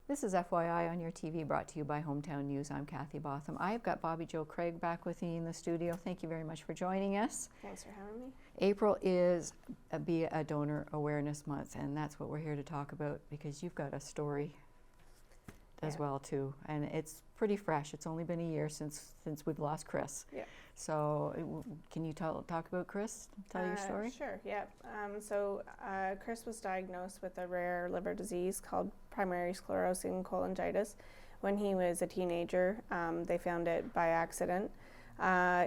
This is FYI on your TV, brought to you by Hometown News. I'm Kathy Botham. I've got Bobby Jo Craig back with me in the studio. Thank you very much for joining us. Thanks for having me. April is Be a Donor Awareness Month, and that's what we're here to talk about, because you've got a story as well too, and it's pretty fresh. It's only been a year since we've lost Chris. Yeah. So can you talk about Chris? Tell your story. Sure. Yeah. Chris was diagnosed with a rare liver disease called primary sclerosing cholangitis when he was a teenager. They found it by accident.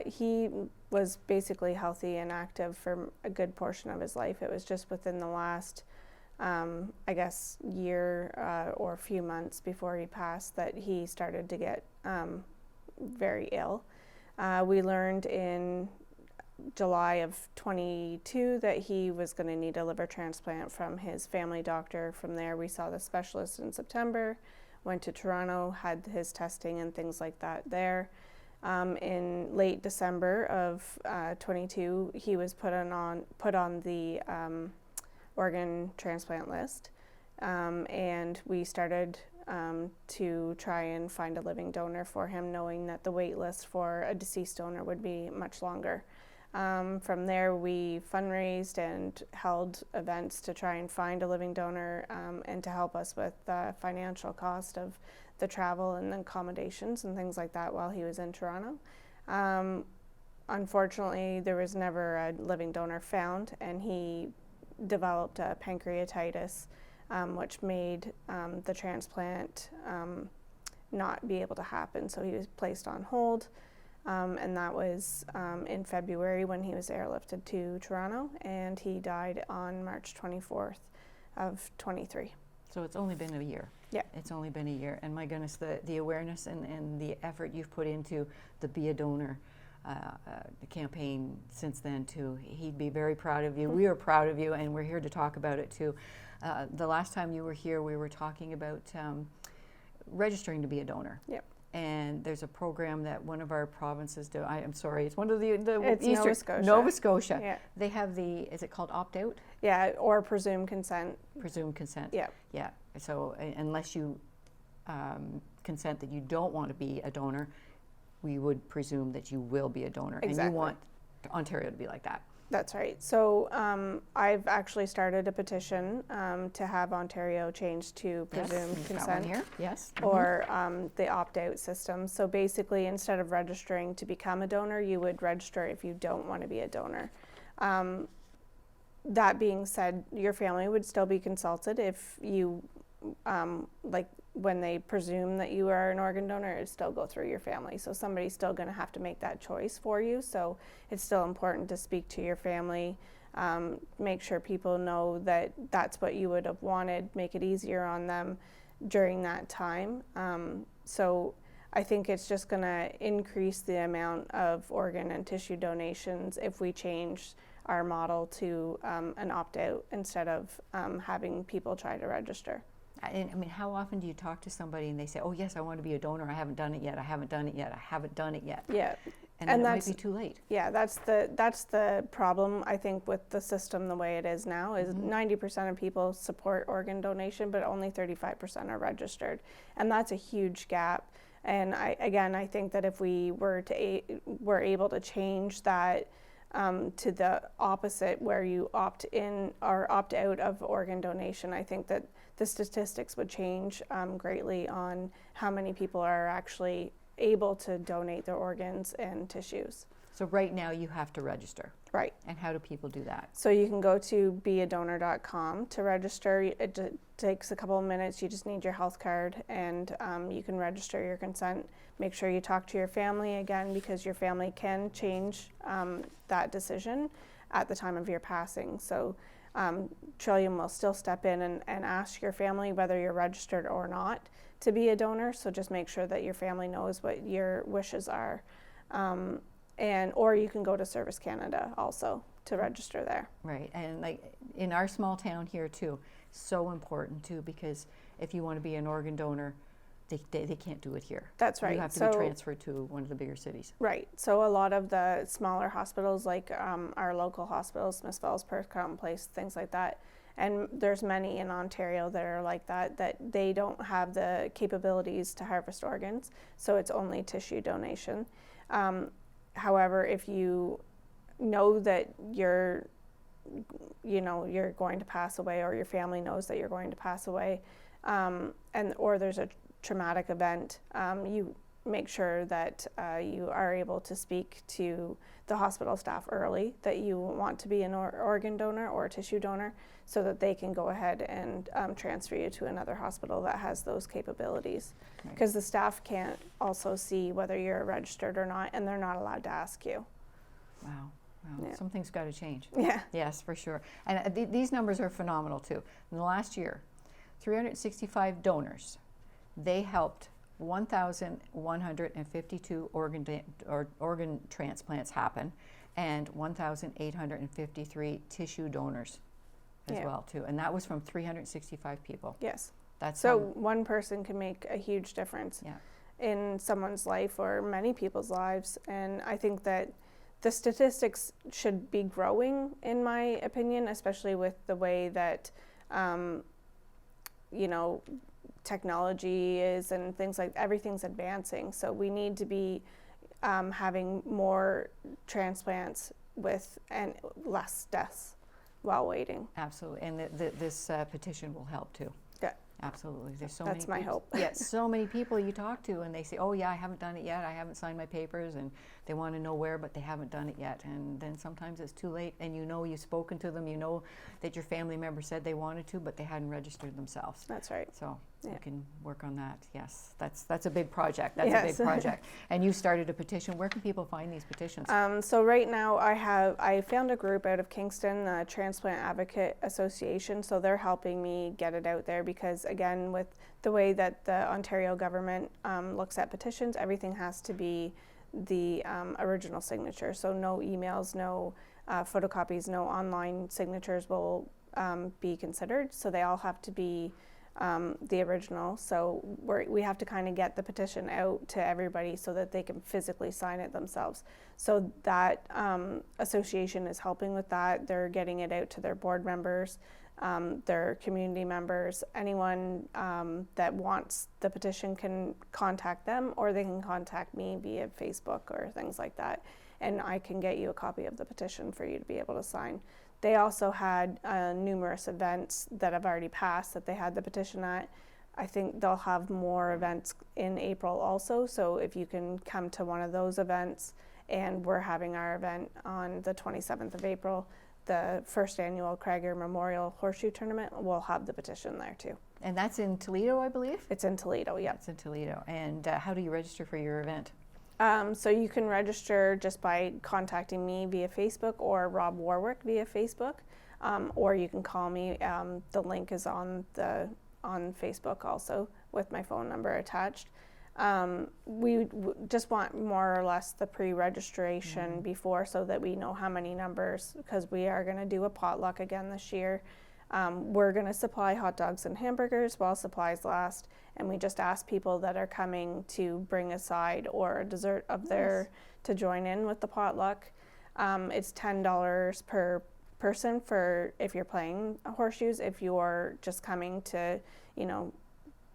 He was basically healthy and active for a good portion of his life. It was just within the last year or a few months before he passed that he started to get very ill. We learned in July of 22 that he was going to need a liver transplant from his family doctor. From there, we saw the specialist in September, went to Toronto, had his testing and things like that there. In late December of 22, he was put on the organ transplant list, and we started to try and find a living donor for him, knowing that the wait list for a deceased donor would be much longer. From there, we fundraised and held events to try and find a living donor and to help us with the financial cost of the travel and accommodations and things like that while he was in Toronto. Unfortunately, there was never a living donor found, and he developed pancreatitis, which made the transplant not be able to happen. So he was placed on hold, and that was in February when he was airlifted to Toronto, and he died on March 24th of 23. So it's only been a year. Yeah. It's only been a year, and my goodness, the awareness and the effort you've put into the Be a Donor campaign since then too. He'd be very proud of you. We are proud of you, and we're here to talk about it too. The last time you were here, we were talking about registering to be a donor. Yep. And there's a program that one of our provinces do. I'm sorry, it's one of the it's Eastern, Nova Scotia. Nova Scotia. Yeah. They have is it called opt-out? Yeah, or presumed consent. Presumed consent. Yeah. Yeah. So unless you consent that you don't want to be a donor, we would presume that you will be a donor. Exactly. And you want Ontario to be like that. That's right. So I've actually started a petition to have Ontario change to presumed consent. Here. Yes. Or the opt-out system. So basically, instead of registering to become a donor, you would register if you don't want to be a donor. That being said, your family would still be consulted if you, when they presume that you are an organ donor, it still go through your family. So somebody's still going to have to make that choice for you. So it's still important to speak to your family, make sure people know that that's what you would have wanted, make it easier on them during that time. So I think it's just going to increase the amount of organ and tissue donations if we change our model to an opt-out instead of having people try to register. I mean, how often do you talk to somebody and they say, "Oh yes, I want to be a donor. I haven't done it yet. I haven't done it yet. I haven't done it yet." Yeah, and then it might be too late. Yeah, that's the problem. I think with the system the way it is now is 90% of people support organ donation, but only 35% are registered, and that's a huge gap. And I think that if we were able to change that to the opposite, where you opt in or opt out of organ donation, I think that the statistics would change greatly on how many people are actually able to donate their organs and tissues. So right now you have to register. Right. And how do people do that? So you can go to beadonor.com to register. It takes a couple of minutes. You just need your health card, and you can register your consent. Make sure you talk to your family again, because your family can change that decision at the time of your passing. So Trillium will still step in and ask your family whether you're registered or not to be a donor. So just make sure that your family knows what your wishes are. Or you can go to Service Canada also to register there. Right, and like in our small town here too, so important too, because if you want to be an organ donor, they can't do it here. That's right. You have to be transferred to one of the bigger cities. Right. So a lot of the smaller hospitals, like our local hospitals, Smiths Falls, Perth Crown Place, things like that, And there's many in Ontario that are like that they don't have the capabilities to harvest organs, so it's only tissue donation. However, if you know that you're going to pass away, or your family knows that you're going to pass away, or there's a traumatic event, you make sure that you are able to speak to the hospital staff early that you want to be an organ donor or a tissue donor, so that they can go ahead and transfer you to another hospital that has those capabilities. Because the staff can't also see whether you're registered or not, and they're not allowed to ask you. Wow. Yeah. Something's got to change. Yeah. Yes, for sure. And these numbers are phenomenal too. In the last year, 365 donors, they helped 1,152 organ transplants happen, and 1,853 tissue donors as well too. And that was from 365 people. Yes. That's so one person can make a huge difference yeah. in someone's life or many people's lives. And I think that the statistics should be growing, in my opinion, especially with the way that technology is and things like everything's advancing. So we need to be having more transplants with and less deaths while waiting. Absolutely, and this petition will help too. Yeah. Absolutely. There's so That's many my hope. Yeah, so many people you talk to and they say, oh yeah, I haven't done it yet, I haven't signed my papers, and they want to know where, but they haven't done it yet. And then sometimes it's too late, and you've spoken to them, you know that your family member said they wanted to, but they hadn't registered themselves. That's right. So yeah. you can work on that. Yes, that's a big project. That's yes. a big project. And you started a petition. Where can people find these petitions? So right now I found a group out of Kingston, the Transplant Advocate Association. So they're helping me get it out there, because again, with the way that the Ontario government looks at petitions, everything has to be the original signature. So no emails, no photocopies, no online signatures will be considered. So they all have to be the original. So we have to kind of get the petition out to everybody so that they can physically sign it themselves. So that association is helping with that. They're getting it out to their board members, their community members. Anyone that wants the petition can contact them, or they can contact me via Facebook or things like that, and I can get you a copy of the petition for you to be able to sign. They also had numerous events that have already passed that they had the petition at. I think they'll have more events in April also, so if you can come to one of those events, and we're having our event on the 27th of April, the first annual Craiger Memorial Horseshoe Tournament, we'll have the petition there too. And that's in Toledo, I believe? It's in Toledo, yeah. It's in Toledo. And how do you register for your event? So you can register just by contacting me via Facebook, or Rob Warwick via Facebook, or you can call me. The link is on Facebook also, with my phone number attached. We just want more or less the pre-registration before, so that we know how many numbers, because we are going to do a potluck again this year. We're going to supply hot dogs and hamburgers while supplies last, and we just ask people that are coming to bring a side or a dessert of theirs to join in with the potluck. It's $10 per person for if you're playing horseshoes. If you're just coming to,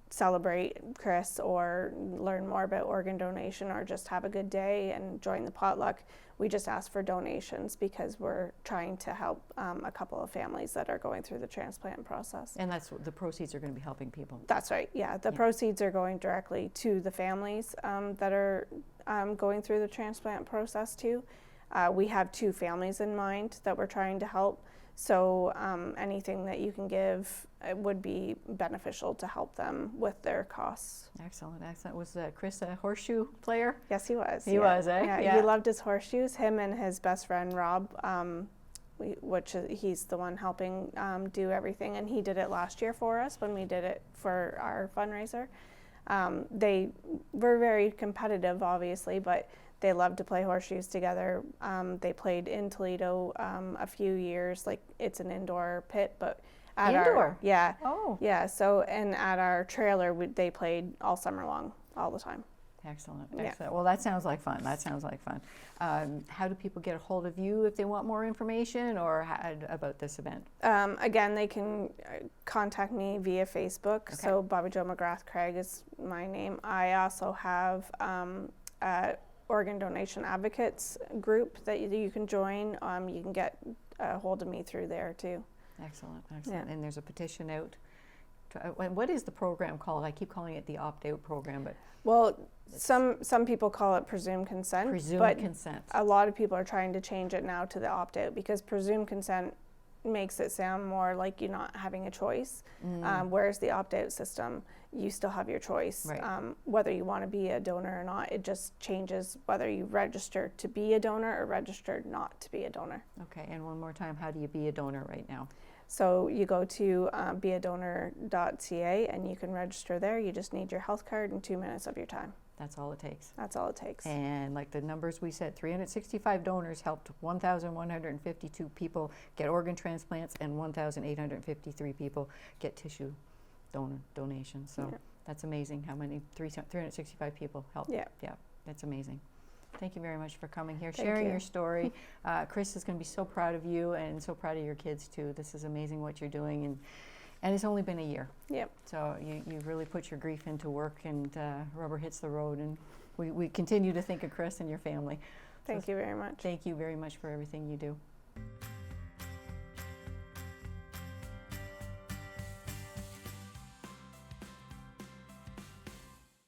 celebrate Chris or learn more about organ donation, or just have a good day and join the potluck, we just ask for donations, because we're trying to help a couple of families that are going through the transplant process. And that's the proceeds are going to be helping people. That's right, yeah. The proceeds are going directly to the families that are going through the transplant process too. We have 2 families in mind that we're trying to help. So anything that you can give would be beneficial to help them with their costs. Excellent, excellent. Was Chris a horseshoe player? Yes, he was. He was, eh? Yeah, he loved his horseshoes. Him and his best friend Rob, he's the one helping do everything, and he did it last year for us when we did it for our fundraiser. They were very competitive, obviously, but they love to play horseshoes together. They played in Toledo a few years, like it's an indoor pit, but at indoor? Yeah. Oh. Yeah, so, and at our trailer, they played all summer long, all the time. Excellent, Yeah. excellent. Well, that sounds like fun. That sounds like fun. How do people get a hold of you if they want more information or about this event? Again, they can contact me via Facebook. Okay. So Bobby Joe McGrath Craig is my name. I also have a organ donation advocates group that you can join. You can get a hold of me through there too. Excellent, excellent. Yeah. And there's a petition out. And what is the program called? I keep calling it the opt-out program, but Well, some people call it presumed consent, presumed but consent. a lot of people are trying to change it now to the opt-out because presumed consent makes it sound more like you're not having a choice, whereas the opt-out system, you still have your choice. Right. Whether you want to be a donor or not, it just changes whether you register to be a donor or registered not to be a donor. Okay, and one more time, how do you be a donor right now? So you go to beadonor.ca and you can register there. You just need your health card and 2 minutes of your time. That's all it takes. That's all it takes. And like the numbers we said, 365 donors helped 1,152 people get organ transplants and 1,853 people get tissue donations. So Yeah. that's amazing how many, 365 people helped. Yeah. Yeah, that's amazing. Thank you very much for coming here, Thank sharing you. your story. Chris is going to be so proud of you and so proud of your kids too. This is amazing what you're doing, and it's only been a year. Yep. So you really put your grief into work, and rubber hits the road, and we continue to think of Chris and your family. Thank you very much. Thank you very much for everything you do.